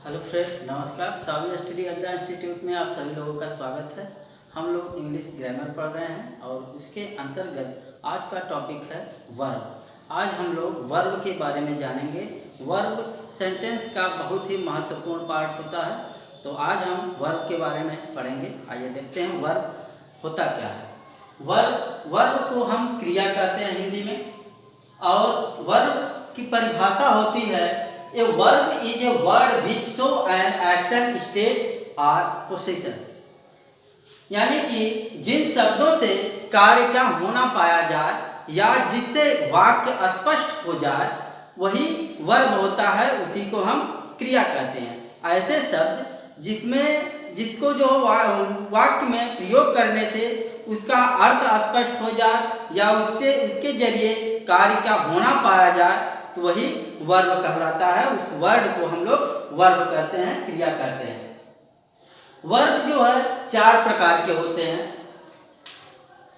Hello friend, नमस्कार। सावी study अड्डा institute में आप सभी लोगों का स्वागत है। हम लोग इंग्लिश ग्रामर पढ़ रहे हैं और उसके अंतर्गत आज का टॉपिक है वर्ब। आज हम लोग वर्ब के बारे में जानेंगे। वर्ब सेंटेंस का बहुत ही महत्वपूर्ण पार्ट होता है, तो आज हम वर्ब के बारे में पढ़ेंगे। आइए देखते हैं वर्ब होता क्या है। वर्ब को हम क्रिया कहते हैं हिंदी में, और वर्ब की परिभाषा होती है A verb is a word which show an action, state or position। यानी कि जिन शब्दों से कार्य का होना पाया जाए या जिससे वाक्य स्पष्ट हो जाए वही वर्ब होता है, उसी को हम क्रिया कहते हैं। ऐसे शब्द जिसको जो वाक्य में प्रयोग करने से उसका अर्थ स्पष्ट हो जाए या उसके जरिए कार्य का होना पाया जाए तो वही वर्ब कहलाता है। उस वर्ड को हम लोग वर्ब कहते हैं, क्रिया कहते हैं। वर्ब जो है चार प्रकार के होते हैं।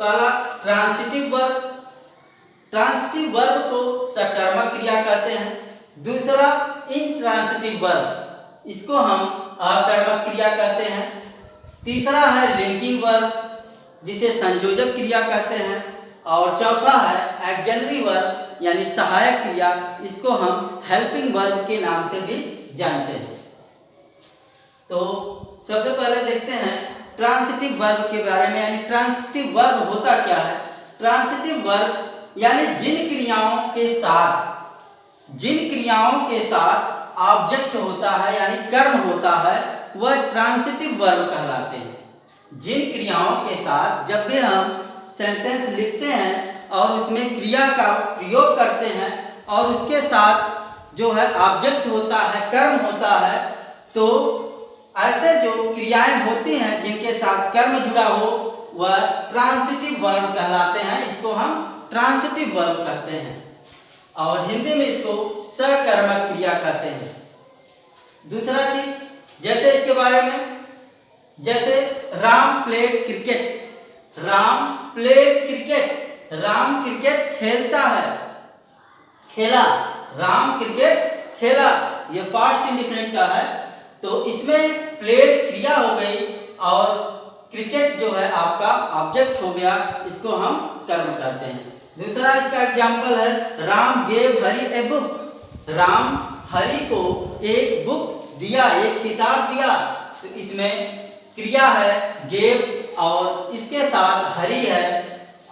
पहला ट्रांसिटिव वर्ब। ट्रांसिटिव वर्ब को सकर्मक क्रिया कहते हैं। दूसरा इंट्रांसिटिव वर्ब, इसको हम अकर्मक क्रिया कहते हैं। तीसरा है लिंकिंग वर्ब, जिसे संयोजक क्रिया कहते हैं। और चौथा है एक्सिलरी वर्ब यानी सहायक क्रिया, इसको हम हेल्पिंग वर्ब के नाम से भी जानते हैं। तो सबसे पहले देखते हैं ट्रांसिटिव वर्ब के बारे में, यानी ट्रांसिटिव वर्ब होता क्या है। ट्रांसिटिव वर्ब यानी जिन क्रियाओं के साथ ऑब्जेक्ट होता है यानी कर्म होता है, वह ट्रांसिटिव वर्ब कहलाते हैं। जिन क्रियाओं के साथ जब भी हम सेंटेंस लिखते हैं और उसमें क्रिया का प्रयोग करते हैं और उसके साथ जो है ऑब्जेक्ट होता है, कर्म होता है, तो ऐसे जो क्रियाएं होती हैं जिनके साथ कर्म जुड़ा हो वह ट्रांसिटिव वर्ब कहलाते हैं। इसको हम ट्रांसिटिव वर्ब कहते हैं और हिंदी में इसको सकर्मक क्रिया कहते हैं। दूसरा चीज जैसे इसके बारे में, जैसे Ram played cricket. Ram played cricket, Ram cricket खेलता है, खेला। राम क्रिकेट खेला, ये पास्ट इंडेफिनिट का है, तो इसमें प्लेड क्रिया हो गई और क्रिकेट जो है आपका ऑब्जेक्ट हो गया, इसको हम कर्म कहते हैं। दूसरा इसका एग्जांपल है Ram gave Hari a book. Ram Hari को एक बुक दिया, एक किताब दिया, तो इसमें क्रिया है गेव और इसके साथ हरि है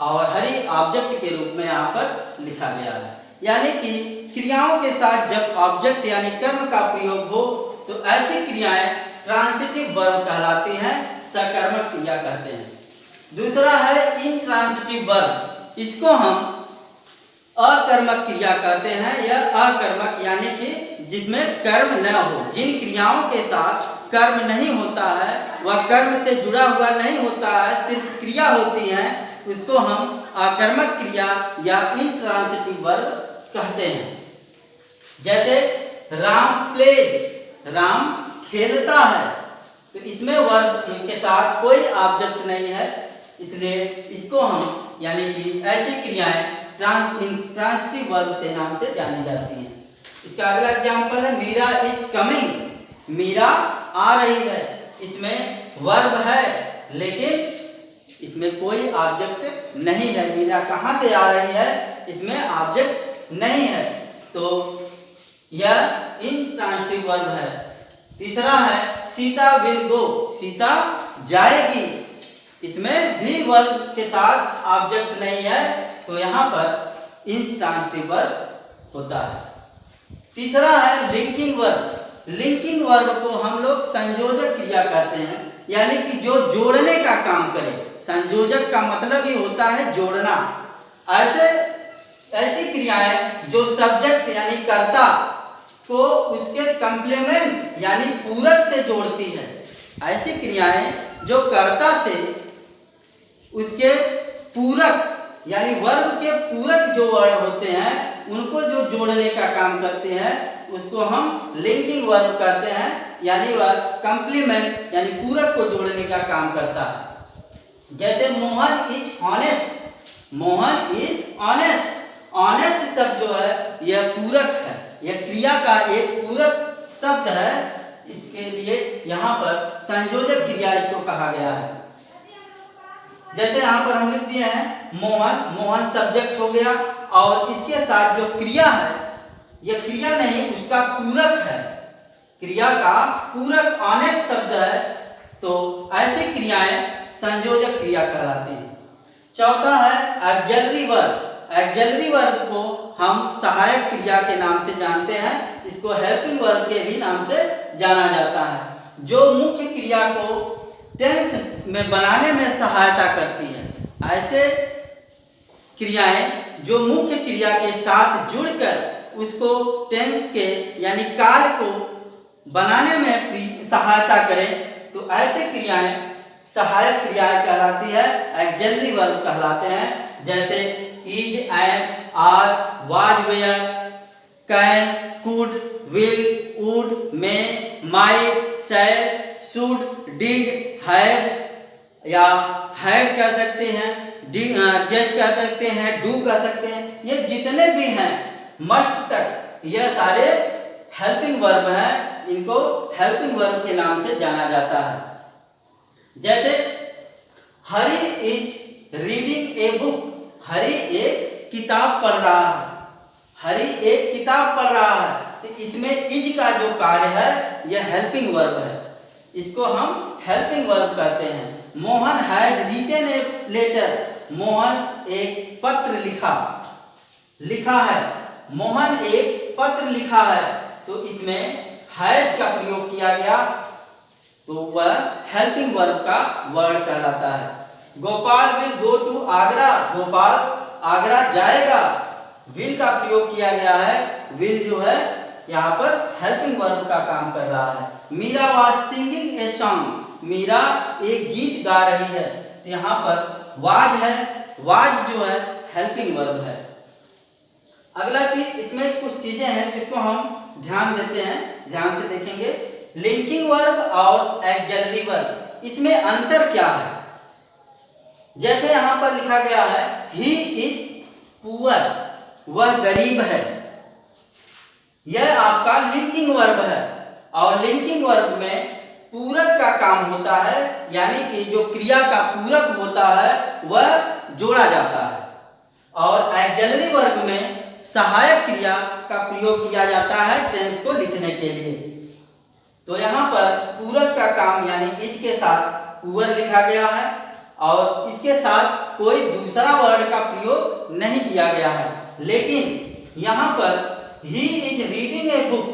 और हरि ऑब्जेक्ट के रूप में यहाँ पर लिखा गया है। यानी कि क्रियाओं के साथ जब ऑब्जेक्ट यानी कर्म का प्रयोग हो तो ऐसी क्रियाएं ट्रांसिटिव वर्ब कहलाती हैं, सकर्मक क्रिया कहते हैं। दूसरा है इंट्रांसिटिव वर्ब, इसको हम अकर्मक क्रिया कहते हैं या अकर्मक यानी कि जिसमें कर्म न हो। जिन क्रियाओं के साथ कर्म नहीं होता है, वह कर्म से जुड़ा हुआ नहीं होता है, सिर्फ क्रिया होती है, उसको हम अकर्मक क्रिया या इंट्रांसिटिव वर्ब कहते हैं। जैसे राम प्लेज, राम खेलता है, तो इसमें वर्ब के साथ कोई ऑब्जेक्ट नहीं है, इसलिए इसको हम यानी कि ऐसी क्रियाएं ट्रांसिटिव वर्ब से नाम से जानी जाती हैं। इसका अगला एग्जांपल है मीरा इज कमिंग। मीरा आ रही है, इसमें वर्ब है लेकिन इसमें कोई ऑब्जेक्ट नहीं है। मीरा कहाँ से आ रही है, इसमें ऑब्जेक्ट नहीं है, तो यह इंट्रांसिटिव वर्ब है। तीसरा है सीता विल गो। सीता जाएगी, इसमें भी वर्ब के साथ ऑब्जेक्ट नहीं है, तो यहाँ पर इंट्रांसिटिव वर्ब होता है। तीसरा है लिंकिंग वर्ब। लिंकिंग वर्ब को हम लोग संयोजक क्रिया कहते हैं, यानी कि जो जोड़ने का काम करे। संयोजक का मतलब ही होता है जोड़ना। ऐसी क्रियाएं जो सब्जेक्ट यानी कर्ता को उसके कंप्लीमेंट यानी पूरक से जोड़ती है। ऐसी क्रियाएं जो कर्ता से उसके पूरक यानी वर्ब के पूरक जो वर्ड होते हैं उनको जो जोड़ने का काम करते हैं, उसको हम लिंकिंग वर्ब कहते हैं, यानी वह कंप्लीमेंट यानी पूरक को जोड़ने का काम करता है। जैसे Mohan is honest. Mohan is honest, honest शब्द जो है यह पूरक है, यह क्रिया का एक पूरक शब्द है इसके लिए यहाँ पर संयोजक क्रिया इसको कहा गया है। जैसे यहाँ पर हम लिख दिए हैं मोहन, मोहन सब्जेक्ट हो गया और इसके साथ जो क्रिया है, यह क्रिया नहीं उसका पूरक है, क्रिया का पूरक ऑनेट शब्द है, तो ऐसी क्रियाएं संयोजक क्रिया कहलाती हैं। चौथा है ऑक्सिलरी वर्ब। ऑक्सिलरी वर्ब को हम सहायक क्रिया के नाम से जानते हैं, इसको हेल्पिंग वर्ब के भी नाम से जाना जाता है, जो मुख्य क्रिया को टेंस में बनाने में सहायता करती है। ऐसे क्रियाएं जो मुख्य क्रिया के साथ जुड़कर उसको टेंस के यानी काल को बनाने में सहायता करें, तो ऐसे क्रियाएं सहायक क्रियाएं कहलाती है, ऑक्सिलरी वर्ब कहलाते हैं। जैसे is, am, are, was, were, can, could, will, would, may, might, shall, should, did, have या हैड कह सकते हैं, डज कह सकते हैं, डू कह सकते हैं, ये जितने भी हैं मस्ट तक ये सारे हेल्पिंग वर्ब हैं, इनको हेल्पिंग वर्ब के नाम से जाना जाता है। जैसे हरी इज रीडिंग ए बुक, हरी एक किताब पढ़ रहा है, हरी एक किताब पढ़ रहा है, तो इसमें इज का जो कार्य है यह हेल्पिंग वर्ब है, इसको हम हेल्पिंग वर्ब कहते हैं। Mohan has written a letter, Mohan एक पत्र लिखा है, मोहन एक पत्र लिखा है, तो इसमें हैज का प्रयोग किया गया, तो वह हेल्पिंग वर्ब का वर्ड कहलाता है। Gopal will go to Agra, Gopal Agra जाएगा, विल का प्रयोग किया गया है, विल जो है यहाँ पर हेल्पिंग वर्ब का काम कर रहा है। Meera was singing a song, Meera एक गीत गा रही है, तो यहाँ पर वाज है, वाज जो है हेल्पिंग वर्ब है। अगला चीज इसमें कुछ चीजें हैं जिसको हम ध्यान देते हैं, ध्यान से देखेंगे। लिंकिंग वर्ब और ऑक्सिलरी वर्ब, इसमें अंतर क्या है? जैसे यहाँ पर लिखा गया है ही इज पुअर, वह गरीब है, यह आपका लिंकिंग वर्ब है, और लिंकिंग वर्ब में पूरक का काम होता है, यानी कि जो क्रिया का पूरक होता है वह जोड़ा जाता है, और ऑक्सिलरी वर्ब में सहायक क्रिया का प्रयोग किया जाता है टेंस को लिखने के लिए। तो यहाँ पर पूरक का काम यानी इज के साथ पुअर लिखा गया है, और इसके साथ कोई दूसरा वर्ड का प्रयोग नहीं किया गया है। लेकिन यहाँ पर he is reading a book,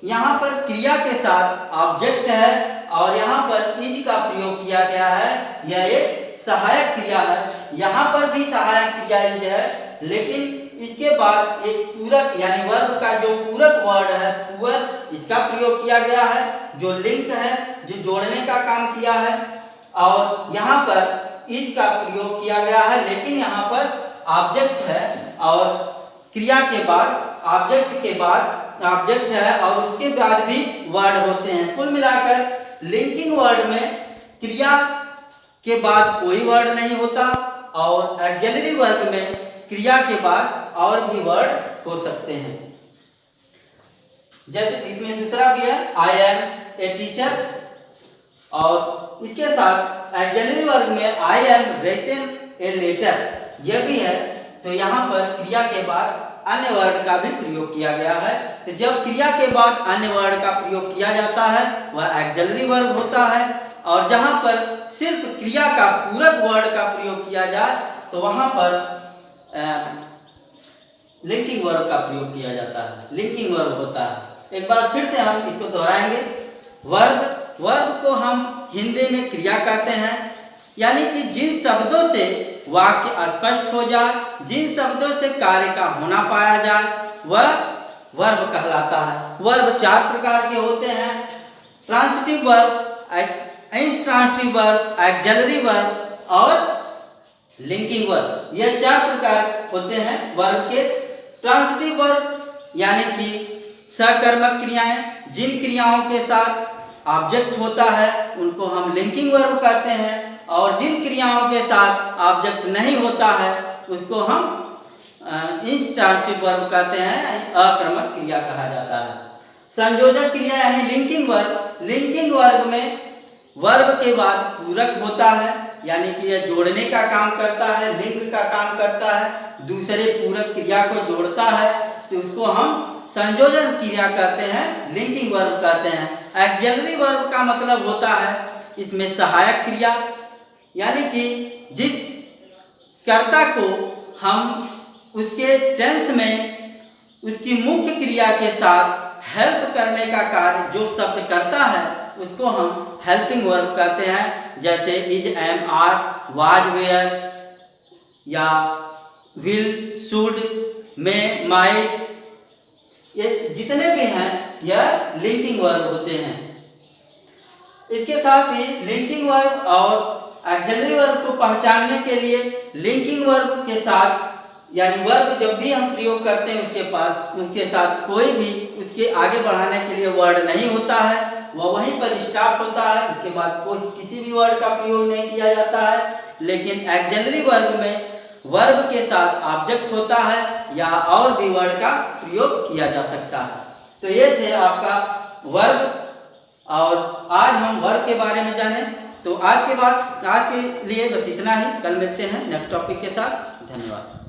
यहाँ पर क्रिया के साथ ऑब्जेक्ट है और यहाँ पर इज का प्रयोग किया गया है, यह एक सहायक क्रिया है। यहाँ पर भी सहायक क्रिया इज है, लेकिन इसके बाद एक पूरक यानी वर्ब का जो पूरक वर्ड है पुअर, इसका प्रयोग किया गया है, जो लिंक है, जो जोड़ने का काम किया है, और यहाँ पर इज का प्रयोग किया गया है, लेकिन यहाँ पर ऑब्जेक्ट है और क्रिया के बाद ऑब्जेक्ट के बाद ऑब्जेक्ट है और उसके बाद भी वर्ड होते हैं। कुल मिलाकर लिंकिंग वर्ड में क्रिया के बाद कोई वर्ड नहीं होता, और ऑक्सिलरी वर्ब में क्रिया के बाद और भी वर्ड हो सकते हैं। जैसे इसमें दूसरा भी है आई एम ए टीचर, और इसके साथ ऑक्सिलरी वर्ब में I am written a letter, यह भी है। तो यहाँ पर क्रिया के बाद अन्य वर्ड का भी प्रयोग किया गया है। तो जब क्रिया के बाद अन्य वर्ड का प्रयोग किया जाता है वह ऑक्सिलरी वर्ब होता है, और जहाँ पर सिर्फ क्रिया का पूरक वर्ड का प्रयोग किया जाए तो वहाँ पर लिंकिंग वर्ब का प्रयोग किया जाता है, लिंकिंग वर्ब होता है। एक बार फिर से हम इसको दोहराएंगे। वर्ब को हम हिंदी में क्रिया कहते हैं, यानी कि जिन शब्दों से वाक्य स्पष्ट हो जाए, जिन शब्दों से कार्य का होना पाया जाए वह वर्ब कहलाता है। वर्ब 4 प्रकार के होते हैं, transitive verb, intransitive verb, auxiliary verb और लिंकिंग वर्ब। यह 4 प्रकार होते हैं वर्ब के। ट्रांसिटिव वर्ब यानी कि सकर्मक क्रियाएं, जिन क्रियाओं के साथ ऑब्जेक्ट होता है उनको हम लिंकिंग वर्ब कहते हैं, और जिन क्रियाओं के साथ ऑब्जेक्ट नहीं होता है उसको हम इंट्रांसिटिव वर्ब कहते हैं, अक्रमक क्रिया कहा जाता है। संयोजक क्रिया यानी लिंकिंग वर्ब लिंकिंग वर्ब में वर्ब के बाद पूरक होता है, यानी कि यह जोड़ने का काम करता है, लिंक का काम करता है, दूसरे पूरक क्रिया को जोड़ता है, तो उसको हम संयोजन क्रिया कहते हैं, लिंकिंग वर्ब कहते हैं। एक्सिलरी वर्ब का मतलब होता है इसमें सहायक क्रिया, यानी कि जिस कर्ता को हम उसके टेंस में उसकी मुख्य क्रिया के साथ हेल्प करने का कार्य जो शब्द करता है उसको हम हेल्पिंग वर्ब कहते हैं। जैसे is, am, are, was, were या विल, शुड, मे, माइट, ये जितने भी हैं यह लिंकिंग वर्ब होते हैं। इसके साथ ही लिंकिंग वर्ब और ऑक्सिलरी वर्ब को पहचानने के लिए लिंकिंग वर्ब के साथ, यानी वर्ब जब भी हम प्रयोग करते हैं उसके साथ कोई भी उसके आगे बढ़ाने के लिए वर्ड नहीं होता है, वह वहीं पर स्टॉप होता है, उसके बाद कोई किसी भी वर्ड का प्रयोग नहीं किया जाता है। लेकिन ऑक्सिलरी वर्ब में वर्ब के साथ ऑब्जेक्ट होता है या और भी वर्ड का प्रयोग किया जा सकता है। तो ये थे आपका वर्ब, और आज हम वर्ब के बारे में जाने। तो आज के लिए बस इतना ही, कल मिलते हैं नेक्स्ट टॉपिक के साथ। धन्यवाद।